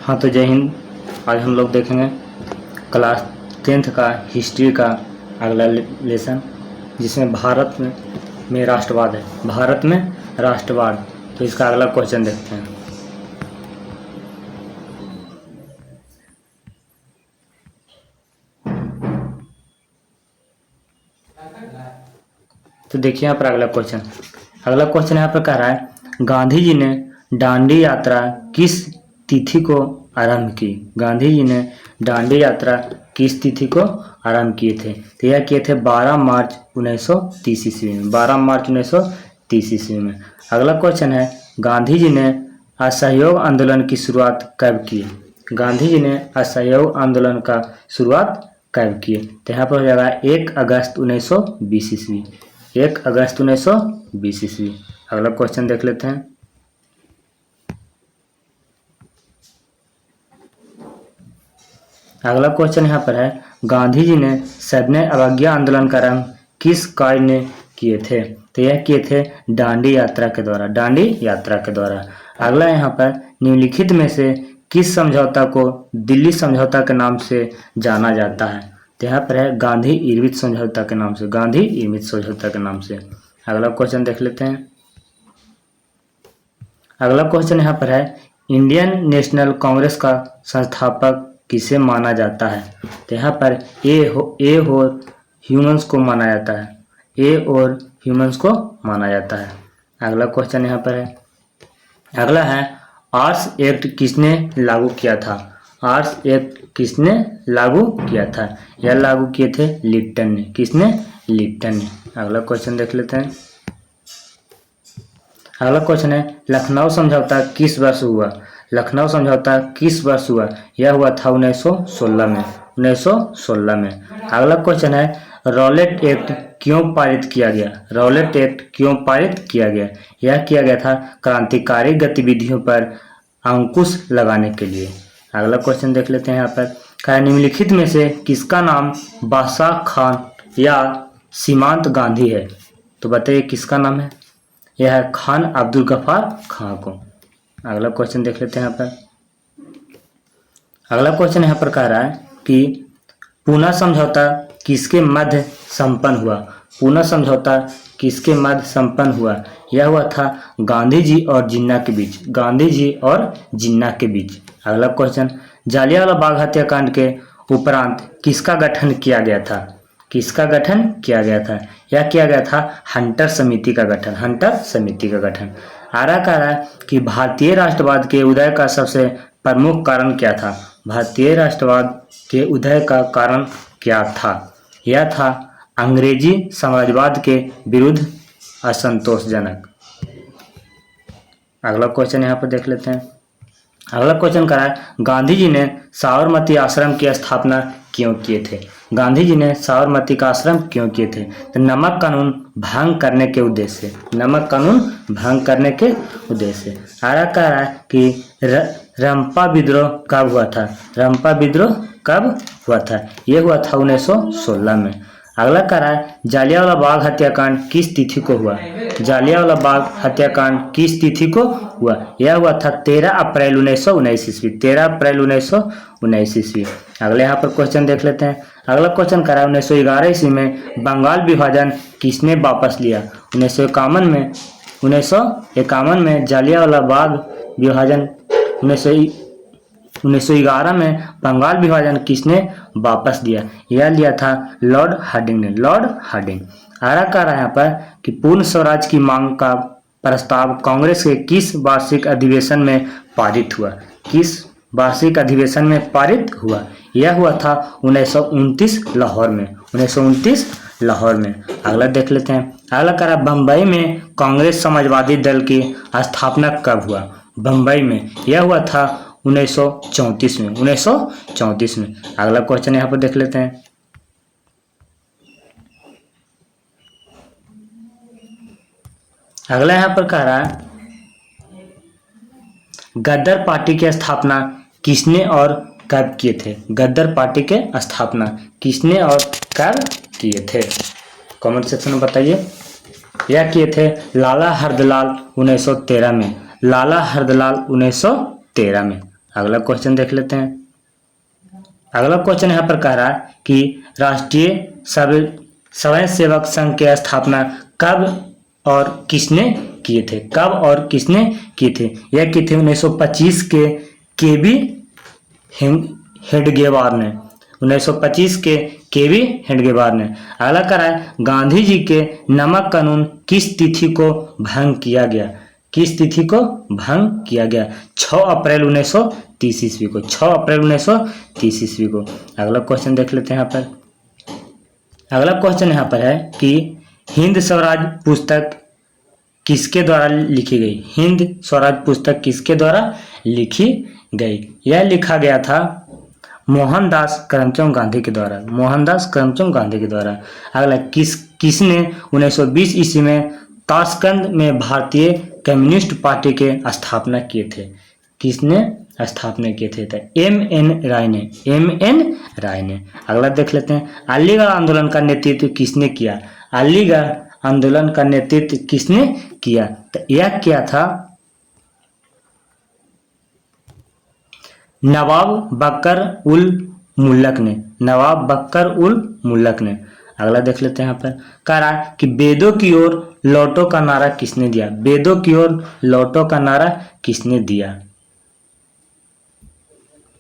हाँ तो जय हिंद। आज हम लोग देखेंगे क्लास 10th का हिस्ट्री का अगला लेसन, जिसमें भारत में राष्ट्रवाद है। भारत में राष्ट्रवाद, तो इसका अगला क्वेश्चन देखते हैं। तो देखिए यहाँ पर अगला क्वेश्चन यहाँ पर कह रहा है, गांधी जी ने दांडी यात्रा किस तिथि को आरंभ की। गांधी जी ने दांडी यात्रा किस तिथि को आरंभ किए थे? तो यह किए थे 12 मार्च 1930 ईस्वी में। 12 मार्च 1930 ईस्वी में। अगला क्वेश्चन है, गांधी जी ने असहयोग आंदोलन की शुरुआत कब की? गांधी जी ने असहयोग आंदोलन का शुरुआत कब किए? तो यहाँ पर हो जाएगा 1 अगस्त 1920 ईस्वी। 1 अगस्त 1920 ईस्वी। अगला क्वेश्चन देख लेते हैं। अगला क्वेश्चन यहाँ पर है, गांधी जी ने सविनय अवज्ञा आंदोलन का आरंभ किस कार्य ने किए थे? तो यह किए थे दांडी यात्रा के द्वारा। दांडी यात्रा के द्वारा। अगला यहाँ पर, निम्नलिखित में से किस समझौता को दिल्ली समझौता के नाम से जाना जाता है? तो यहाँ पर है गांधी इरविन समझौता के नाम से। गांधी इरविन समझौता के नाम से। अगला क्वेश्चन देख लेते हैं। अगला क्वेश्चन यहाँ पर है, इंडियन नेशनल कांग्रेस का संस्थापक किसे माना जाता है? तो यहाँ पर ए और ह्यूमन्स को माना जाता है। ए और ह्यूमन्स को माना जाता है। अगला क्वेश्चन यहाँ पर है, अगला है, आर्म्स एक्ट किसने लागू किया था? आर्म्स एक्ट किसने लागू किया था? यह लागू किए थे लिप्टन ने। किसने? लिप्टन ने। अगला क्वेश्चन देख लेते हैं। अगला क्वेश्चन है, लखनऊ समझौता किस वर्ष हुआ? लखनऊ समझौता किस वर्ष हुआ? यह हुआ था 1916 में। 1916 में। अगला क्वेश्चन है, रॉलेट एक्ट क्यों पारित किया गया? रॉलेट एक्ट क्यों पारित किया गया? यह किया गया था क्रांतिकारी गतिविधियों पर अंकुश लगाने के लिए। अगला क्वेश्चन देख लेते हैं। यहाँ पर निम्नलिखित में से किसका नाम बादशाह खान या सीमांत गांधी है? तो बताइए किसका नाम है? यह है खान अब्दुल गफ्फार खां को। अगला क्वेश्चन देख लेते हैं। यहाँ पर अगला क्वेश्चन यहाँ पर कह रहा है कि पूना समझौता किसके मध्य संपन्न हुआ? पूना समझौता किसके मध्य संपन्न हुआ? यह हुआ था गांधी जी और जिन्ना के बीच। गांधी जी और जिन्ना के बीच। अगला क्वेश्चन, जालियांवाला बाग हत्याकांड के उपरांत किसका गठन किया गया था? किसका गठन किया गया था? यह किया गया था हंटर समिति का गठन। हंटर समिति का गठन। आरा कह रहा है कि भारतीय राष्ट्रवाद के उदय का सबसे प्रमुख कारण क्या था? भारतीय राष्ट्रवाद के उदय का कारण क्या था? यह था अंग्रेजी साम्राज्यवाद के विरुद्ध असंतोषजनक। अगला क्वेश्चन यहाँ पर देख लेते हैं। अगला क्वेश्चन कह रहा है, गांधी जी ने साबरमती आश्रम की स्थापना क्यों किए थे? गांधी जी ने साबरमती का आश्रम क्यों किए थे? तो नमक कानून भंग करने के उद्देश्य से। नमक कानून भंग करने के उद्देश्य से। आरा कह रहा है कि रंपा विद्रोह कब हुआ था? रंपा विद्रोह कब हुआ था? यह हुआ था 1916 में। अगला कह रहा है, जालियांवाला बाग हत्याकांड किस तिथि को हुआ? जालियांवाला बाग हत्याकांड किस तिथि को हुआ? यह हुआ था 13 अप्रैल 1919 ईस्वी। 13 अप्रैल 1919 ईस्वी। अगले यहाँ पर क्वेश्चन देख लेते हैं। अगला क्वेश्चन कह रहा है, 1911 ईस्वी में बंगाल विभाजन किसने वापस लिया? 1951 में जालियांवाला बाग विभाजन 1911 में बंगाल विभाजन किसने वापस दिया? यह लिया था लॉर्ड हार्डिंग ने। Lord Hardinge. आरा कह रहा है यहाँ पर कि पूर्ण स्वराज की मांग का प्रस्ताव कांग्रेस के किस वार्षिक अधिवेशन में पारित हुआ? किस वार्षिक अधिवेशन में पारित हुआ? यह हुआ था 1929 लाहौर में। 1929 लाहौर में। अगला देख लेते हैं। अगला कह रहा है, बम्बई में कांग्रेस समाजवादी दल की स्थापना कब हुआ? बम्बई में। यह हुआ था 1934 में। 1934 में। अगला क्वेश्चन यहाँ पर देख लेते हैं। अगला यहाँ पर कह रहा है, गद्दर पार्टी की स्थापना किसने और कब किए थे? गद्दर पार्टी के स्थापना किसने और कब किए थे? कमेंट सेक्शन में बताइए। यह किए थे लाला हरदलाल 1913 में। लाला हरदलाल 1913 में। अगला क्वेश्चन देख लेते हैं। अगला क्वेश्चन यहाँ पर कह रहा है कि राष्ट्रीय स्वयं सेवक संघ की स्थापना कब और किसने किए थे? कब और किसने किए थे? यह किए थे 1925 के केबी हेडगेवार ने। 1925 के केबी हेडगेवार ने। अगला कह रहा है गांधी जी के नमक कानून किस तिथि को भंग किया गया? किस तिथि को भंग किया गया? 6 अप्रैल 1930 ईस्वी को। 6 अप्रैल 1930 ईस्वी को। अगला क्वेश्चन देख लेते हैं यहाँ पर। अगला क्वेश्चन यहाँ पर है कि हिंद स्वराज पुस्तक किसके द्वारा लिखी गई? हिंद स्वराज पुस्तक किसके द्वारा लिखी गई? यह लिखा गया था मोहनदास करमचंद गांधी के द्वारा। मोहनदास करमचंद गांधी के द्वारा। अगला किसने 1920 ईस्वी में ताशकंद में भारतीय कम्युनिस्ट पार्टी के स्थापना किए थे? किसने स्थापना किए थे? M.N. राय ने। M.N. राय ने। अगला देख लेते हैं अलीगढ़ आंदोलन का नेतृत्व किसने किया? अलीगढ़ आंदोलन का नेतृत्व किसने किया? तो यह किया था नवाब बकर उल मुल्लक ने। नवाब बकर उल मुल्लक ने। अगला देख लेते हैं यहाँ पर कह रहा है कि वेदों की ओर लौटो का नारा किसने दिया? वेदों की ओर लौटो का नारा किसने दिया?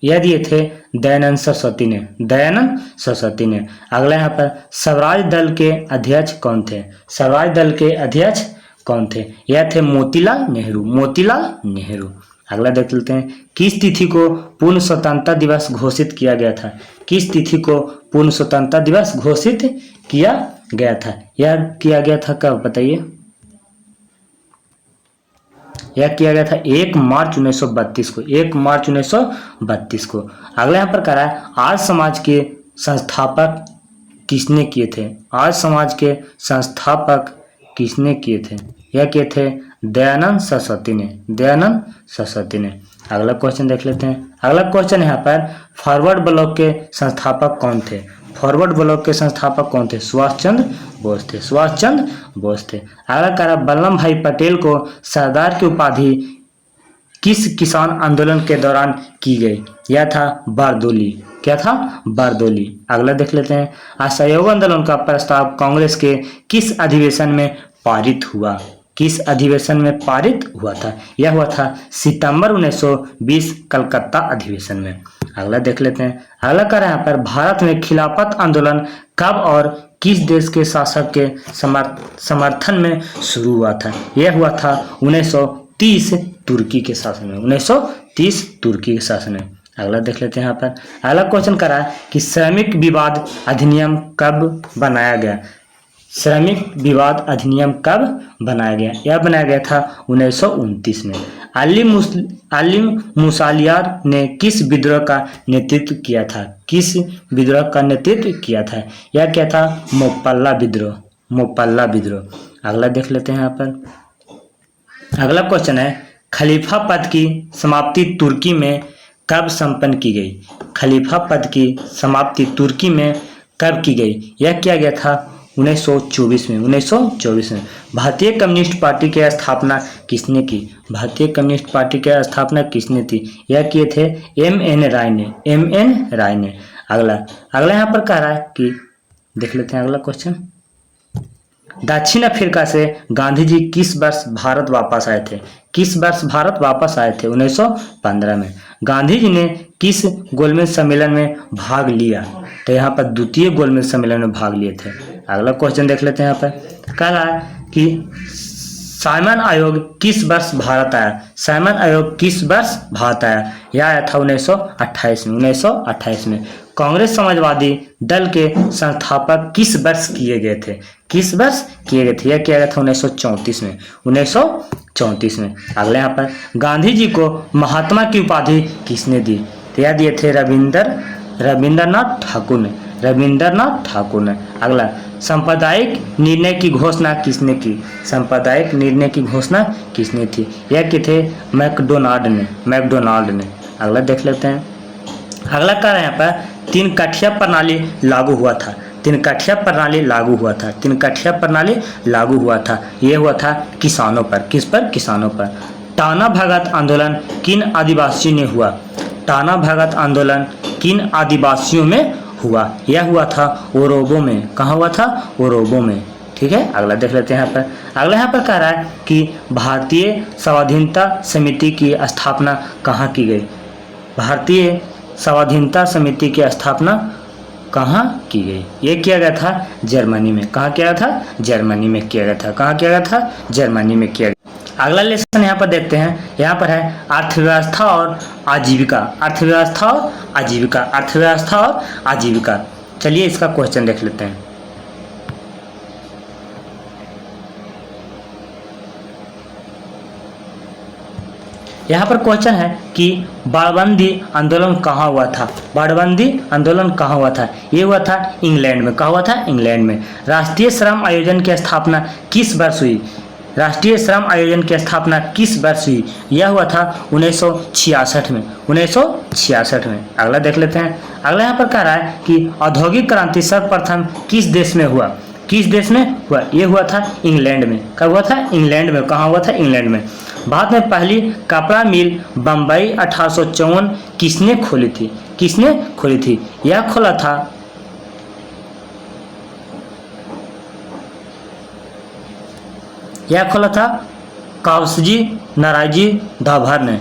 यह दिए थे दयानंद सरस्वती ने। दयानंद सरस्वती ने। अगला यहाँ पर स्वराज दल के अध्यक्ष कौन थे? स्वराज दल के अध्यक्ष कौन थे? यह थे मोतीलाल नेहरू। मोतीलाल नेहरू। अगला देख लेते हैं किस तिथि को पूर्ण स्वतंत्रता दिवस घोषित किया गया था? किस तिथि को पूर्ण स्वतंत्रता दिवस घोषित किया गया था? यह किया गया था कब बताइए? यह किया गया था 1 मार्च 1932 को। 1 मार्च 1932 को। अगला यहाँ पर कह रहा है आर्य समाज के संस्थापक किसने किए थे? आर्य समाज के संस्थापक किसने किए थे? यह किए थे दयानंद सरस्वती ने। दयानंद सरस्वती ने। अगला क्वेश्चन देख लेते हैं। अगला क्वेश्चन यहाँ पर फॉरवर्ड ब्लॉक के संस्थापक कौन थे? फॉरवर्ड ब्लॉक के संस्थापक कौन थे? सुभाष चंद्र बोस थे। सुभाष चंद्र बोस थे। अगला कह रहा वल्लभ भाई पटेल को सरदार की उपाधि किस किसान आंदोलन के दौरान की गई? यह था बारदोली। क्या था? बारदोली। अगला देख लेते हैं असहयोग आंदोलन का प्रस्ताव कांग्रेस के किस अधिवेशन में पारित हुआ? किस अधिवेशन में पारित हुआ था? यह हुआ था सितंबर 1920 कलकत्ता अधिवेशन में। अगला देख लेते हैं। अगला कह रहा है यहाँ पर भारत में खिलाफत आंदोलन कब और किस देश के शासक के समर्थन में शुरू हुआ था? यह हुआ था 1930 तुर्की के शासन में। 1930 तुर्की के शासन में। अगला देख लेते हैं यहाँ पर। अगला क्वेश्चन कर रहा है कि श्रमिक विवाद अधिनियम कब बनाया गया? श्रमिक विवाद अधिनियम कब बनाया गया? यह बनाया गया था 1929 में। अली मुसालियार ने किस विद्रोह का नेतृत्व किया था? किस विद्रोह का नेतृत्व किया था? यह क्या था? मोपल्ला विद्रोह। मोपल्ला विद्रोह। अगला देख लेते हैं यहाँ पर। अगला क्वेश्चन है खलीफा पद की समाप्ति तुर्की में कब संपन्न की गई? खलीफा पद की समाप्ति तुर्की में कब की गई? यह किया गया था 1924 में। 1924 में। भारतीय कम्युनिस्ट पार्टी की स्थापना किसने की? भारतीय कम्युनिस्ट पार्टी की स्थापना किसने थी? यह किए थे M.N. राय ने। M.N. राय ने। अगला यहाँ पर कह रहा है कि देख लेते हैं अगला क्वेश्चन। दक्षिण अफ्रीका से गांधी जी किस वर्ष भारत वापस आए थे? किस वर्ष भारत वापस आए थे? 1915 में। गांधी जी ने किस गोलमेज सम्मेलन में भाग लिया? तो यहाँ पर द्वितीय गोलमेज सम्मेलन में भाग लिए थे। अगला क्वेश्चन देख लेते हैं। यहाँ पर कह रहा है कि साइमन आयोग किस वर्ष भारत आया? साइमन आयोग किस वर्ष भारत आया? यह आया था 1928 में। 1928 में। कांग्रेस समाजवादी दल के संस्थापक किस वर्ष किए गए थे? किस वर्ष किए गए थे? यह किया गया था 1934 में। 1934 में। अगले यहाँ पर गांधी जी को महात्मा की उपाधि किसने दी? तो यह दिए थे रविंद्रनाथ ठाकुर ने। रविंद्रनाथ ठाकुर ने। अगला सांप्रदायिक निर्णय की घोषणा किसने की? सांप्रदायिक निर्णय की घोषणा किसने थी? यह कि थे मैकडोनाल्ड ने। मैकडोनाल्ड ने। अगला देख लेते हैं। अगला कह रहे हैं यहाँ पर 3 कठिया प्रणाली लागू हुआ था। 3 कठिया प्रणाली लागू हुआ था। 3 कठिया प्रणाली लागू हुआ था। यह हुआ था किसानों पर। किस पर? किसानों पर। टाना भगत आंदोलन किन आदिवासियों ने हुआ? टाना भगत आंदोलन किन आदिवासियों में हुआ? यह हुआ था ओरोबो में। कहाँ हुआ था? ओरोबो में। ठीक है, अगला देख लेते हैं यहाँ पर। अगला यहाँ पर कह रहा है कि भारतीय स्वाधीनता समिति की स्थापना कहाँ की गई? भारतीय स्वाधीनता समिति की स्थापना कहाँ की गई? ये किया गया था जर्मनी में। कहाँ किया गया था? जर्मनी में किया गया था। कहाँ किया गया था? जर्मनी में किया गया। अगला लेसन यहाँ पर देखते हैं। यहाँ पर है अर्थव्यवस्था और आजीविका। अर्थव्यवस्था और आजीविका। अर्थव्यवस्था और आजीविका। चलिए इसका क्वेश्चन देख लेते हैं। यहाँ पर क्वेश्चन है कि बाड़बंदी आंदोलन कहाँ हुआ था? बाड़बंदी आंदोलन कहाँ हुआ था? ये हुआ था इंग्लैंड में। कहाँ हुआ था? इंग्लैंड में। राष्ट्रीय श्रम आयोजन की स्थापना किस वर्ष हुई? राष्ट्रीय श्रम आयोजन की स्थापना किस वर्ष हुई? यह हुआ था 1966 में। 1966 में। अगला देख लेते हैं। अगला यहाँ पर कह रहा है कि औद्योगिक क्रांति सर्वप्रथम किस देश में हुआ? किस देश में हुआ? ये हुआ था इंग्लैंड में। कब हुआ था? इंग्लैंड में। कहाँ हुआ था? इंग्लैंड में। भारत में पहली कपड़ा मिल बम्बई 1854 किसने खोली थी? किसने खोली थी? यह खोला था कावसजी नारायणजी दाभर ने।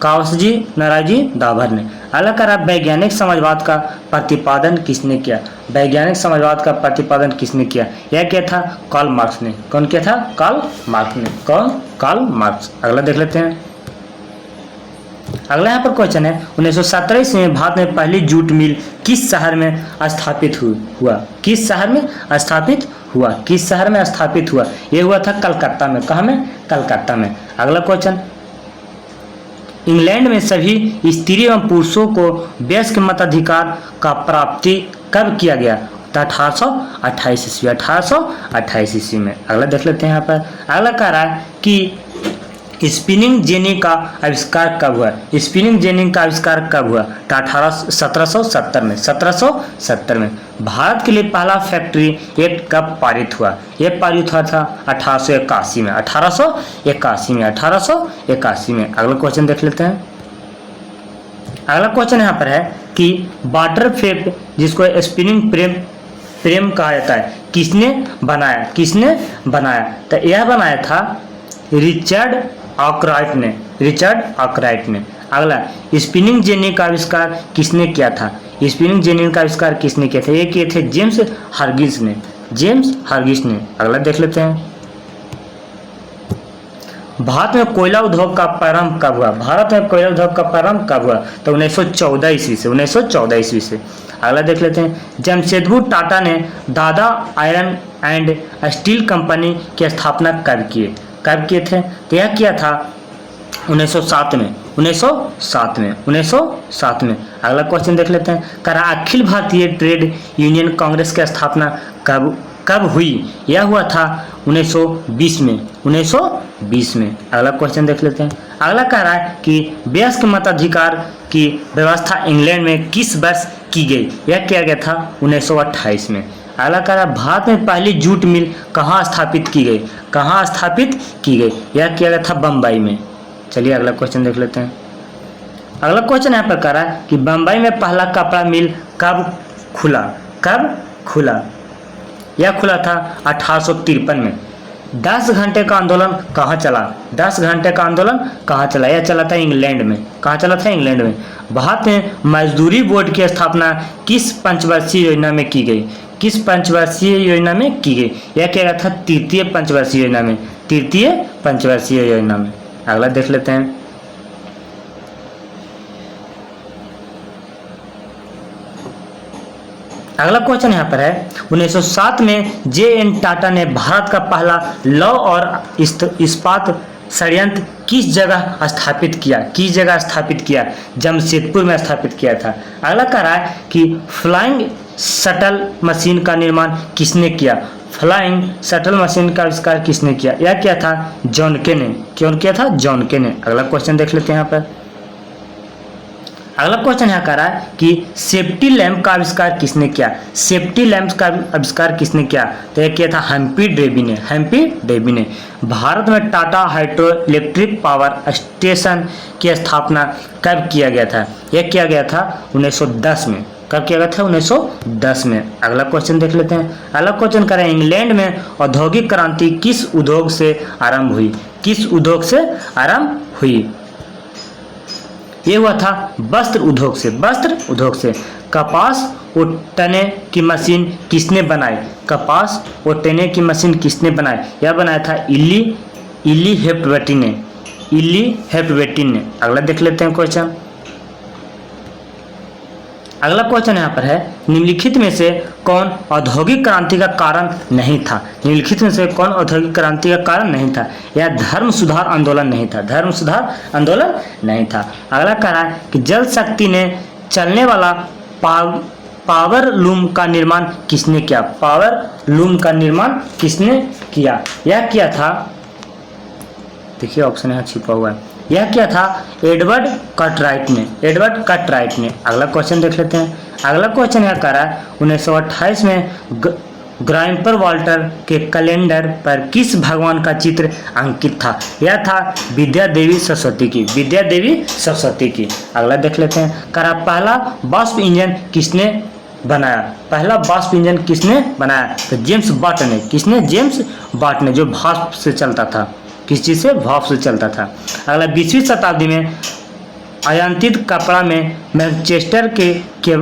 कावसजी नारायणजी दाभर ने। अगला करा वैज्ञानिक समाजवाद का प्रतिपादन किसने किया? वैज्ञानिक समाजवाद का प्रतिपादन किसने किया? यह क्या था? कार्ल मार्क्स ने। कौन किया था? कार्ल मार्क्स ने। कौन? Karl Marx. अगला देख लेते हैं। अगला यहाँ पर क्वेश्चन है 1917 में भारत में पहली जूट मिल किस शहर में स्थापित हुआ? किस शहर में स्थापित हुआ? किस शहर में स्थापित हुआ? यह हुआ था कलकत्ता में। कहाँ में? कलकत्ता में। अगला क्वेश्चन, इंग्लैंड में सभी स्त्री एवं पुरुषों को वयस्क मताधिकार का प्राप्ति कब किया गया? 1828 ईस्वी। 1828 ईस्वी में। अगला देख लेते हैं यहाँ पर। अगला कह रहा है कि स्पिनिंग जेनी का आविष्कार कब हुआ? स्पिनिंग जेनी का आविष्कार कब हुआ? 1770 में। 1770 में। भारत के लिए पहला फैक्ट्री एक्ट कब पारित हुआ? यह पारित हुआ था 1881 में। 1881 में। 1881 में। अगला क्वेश्चन देख लेते हैं। अगला क्वेश्चन यहाँ पर है कि वाटर फेप जिसको स्पिनिंग प्रेम कहा जाता है किसने बनाया? किसने बनाया? तो यह बनाया था रिचर्ड आर्कराइट ने। रिचर्ड आर्कराइट ने। अगला, स्पिनिंग जेनी का आविष्कार किसने किया था? स्पिनिंग जेनी का आविष्कार किसने किया था? ये किए थे जेम्स हर्गिस ने। जेम्स हर्गिस ने। अगला देख लेते हैं। भारत में कोयला उद्योग का प्रारंभ कब हुआ? भारत में कोयला उद्योग का प्रारंभ कब हुआ? तो 1914 ईस्वी से। 1914 ईस्वी से। अगला देख लेते हैं। जमशेदपुर टाटा ने दादा आयरन एंड स्टील कंपनी की स्थापना कब किए? कब किए थे? तो यह किया था 1907 में। 1907 में। 1907 में। अगला क्वेश्चन देख लेते हैं। करा अखिल भारतीय ट्रेड यूनियन कांग्रेस की स्थापना कब हुई? यह हुआ था 1920 में। 1920 में। अगला क्वेश्चन देख लेते हैं। अगला कह रहा है कि वयस्क मताधिकार की व्यवस्था इंग्लैंड में किस वर्ष की गई? यह किया गया था 1928 में। अगला कह रहा है भारत में पहली जूट मिल कहाँ स्थापित की गई? कहाँ स्थापित की गई? यह किया गया था बम्बई में। चलिए अगला क्वेश्चन देख लेते हैं। अगला क्वेश्चन यहाँ पर कह रहा है कि बम्बई में पहला कपड़ा मिल कब खुला? कब खुला? यह खुला था 1853 में। 10 घंटे का आंदोलन कहाँ चला? 10 घंटे का आंदोलन कहाँ चला? यह चला था इंग्लैंड में। कहाँ चला था? इंग्लैंड में। भारत में मजदूरी बोर्ड की स्थापना किस पंचवर्षीय योजना में की गई? किस पंचवर्षीय योजना में की गई? यह क्या था? तृतीय पंचवर्षीय योजना में। तृतीय पंचवर्षीय योजना में। अगला देख लेते हैं। अगला क्वेश्चन यहाँ पर है 1907 में जे.एन. टाटा ने भारत का पहला लौह और इस्पात संयंत्र किस जगह स्थापित किया? किस जगह स्थापित किया? जमशेदपुर में स्थापित किया था। अगला कह रहा है कि फ्लाइंग शटल मशीन का निर्माण किसने किया? फ्लाइंग शटल मशीन का आविष्कार किसने किया? यह क्या था? जॉन के ने। क्यों किया था? जॉन के ने। अगला क्वेश्चन देख लेते हैं यहाँ पर। अगला क्वेश्चन यहाँ कर रहा है कि सेफ्टी लैंप का आविष्कार किसने किया। सेफ्टी लैंप का आविष्कार किसने किया, तो यह किया था हम्फ्री डेवी ने। हम्फ्री डेवी ने। भारत में Tata hydro electric power station की स्थापना कब किया गया था, यह किया गया था 1910 में। कब किया गया था, 1910 में। अगला क्वेश्चन देख लेते हैं। अगला क्वेश्चन करें, इंग्लैंड में औद्योगिक क्रांति किस उद्योग से आरंभ हुई। किस उद्योग से आरंभ हुई, ये हुआ था वस्त्र उद्योग से। वस्त्र उद्योग से। कपास उटने की मशीन किसने बनाई। कपास उटने की मशीन किसने बनाई, यह बनाया था इली हेप्वेटी ने। इली हेप्वेटी ने। अगला देख लेते हैं क्वेश्चन। अगला क्वेश्चन यहाँ पर है, निम्नलिखित में से कौन औद्योगिक क्रांति का कारण नहीं था। निम्नलिखित में से कौन औद्योगिक क्रांति का कारण नहीं था, यह धर्म सुधार आंदोलन नहीं था। धर्म सुधार आंदोलन नहीं था। अगला कह रहा है कि जल शक्ति ने चलने वाला पावर लूम का निर्माण किसने किया। पावर लूम का निर्माण किसने किया, यह किया था, देखिए ऑप्शन यहाँ छिपा हुआ है, यह क्या था, एडवर्ड कटराइट ने। एडवर्ड कटराइट ने। अगला क्वेश्चन देख लेते हैं। अगला क्वेश्चन यह कर रहा है, 1928 में ग्राइम्पर वाल्टर के कैलेंडर पर किस भगवान का चित्र अंकित था। यह था विद्या देवी सरस्वती की। विद्या देवी सरस्वती की। अगला देख लेते हैं। करा पहला वाष्प इंजन किसने बनाया। पहला वाष्प इंजन किसने बनाया, तो जेम्स वाट ने। किसने, जेम्स वाट ने, जो भाप से चलता था। किस चीज़ से, भाप से चलता था। अगला 20वीं शताब्दी में आयातित कपड़ा में मैनचेस्टर के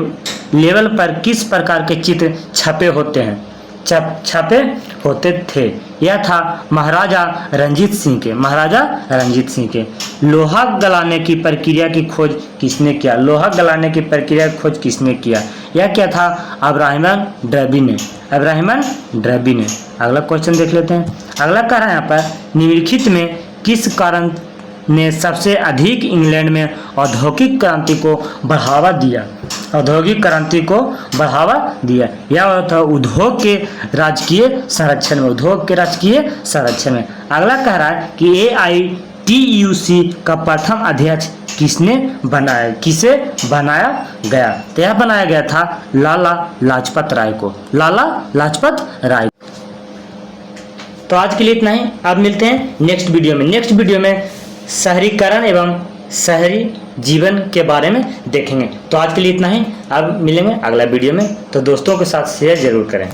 लेवल पर किस प्रकार के चित्र छपे होते हैं, छपे होते थे। यह था महाराजा रंजीत सिंह के। महाराजा रंजीत सिंह के। लोहा गलाने की प्रक्रिया की खोज किसने किया। लोहा गलाने की प्रक्रिया की खोज किसने किया, यह क्या था, अब्राहम ड्रैबी ने। अब्राहम ड्रैबी ने। अगला क्वेश्चन देख लेते हैं। अगला कह रहा है यहाँ पर, निम्नलिखित में किस कारण ने सबसे अधिक इंग्लैंड में औद्योगिक क्रांति को बढ़ावा दिया। औद्योगिक क्रांति को बढ़ावा दिया, यह था उद्योग के राजकीय संरक्षण में। उद्योग के राजकीय संरक्षण में। अगला कह रहा है कि AITUC का प्रथम अध्यक्ष किसने बनाया, किसे बनाया गया, तो यह बनाया गया था लाला लाजपत राय को। लाला लाजपत राय। तो आज के लिए इतना ही। अब मिलते हैं नेक्स्ट वीडियो में। नेक्स्ट वीडियो में शहरीकरण एवं शहरी जीवन के बारे में देखेंगे। तो आज के लिए इतना ही। अब मिलेंगे अगला वीडियो में। तो दोस्तों के साथ शेयर जरूर करें।